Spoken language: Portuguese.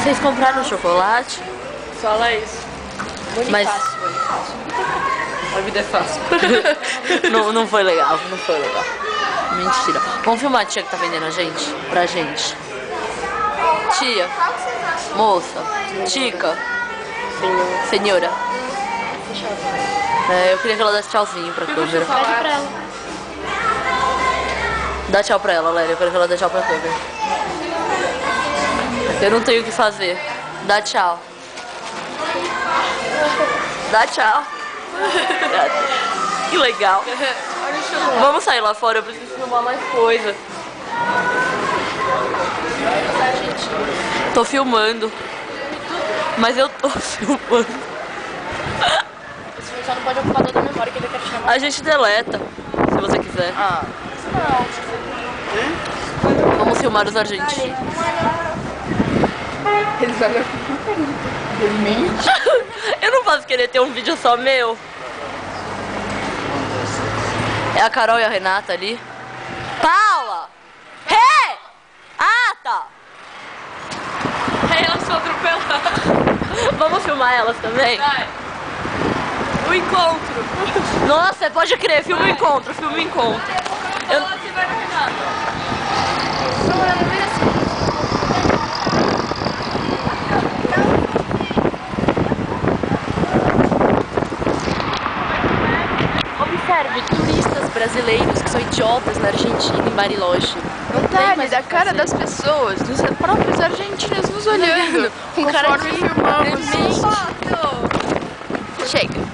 Vocês compraram chocolate? Fala isso. Mas A vida é fácil. não foi legal, não foi legal. Mentira. Vamos filmar a tia que tá vendendo a gente? Pra gente. Tia. Moça. Tica. Senhora. Eu queria que ela desse tchauzinho pra câmera. Pede pra ela. Dá tchau pra ela, Lélia. Eu quero que ela dê tchau pra câmera. Eu não tenho o que fazer. Dá tchau. Dá tchau. Que legal. Vamos sair lá fora, eu preciso filmar mais coisa. Tô filmando. Mas eu tô filmando. Esse só não pode ocupar toda a memória que ele quer tirar. A gente deleta, se você quiser. Ah, não. Vamos filmar os argentinos. Eles vão ver. Eu não posso querer ter um vídeo só meu. É a Carol e a Renata ali. Paula! Hey! Ah, tá! Aí elas são atropeladas. Vamos filmar elas também? Vai. O encontro. Nossa, pode crer, filma o encontro, filma o encontro. Eu... Você vai no Renato. Observe, turistas brasileiros que são idiotas na Argentina, em Bariloche. Detalhe da cara das pessoas, dos próprios argentinos nos olhando. Com cara Conforme de filmamos. demente. Chega.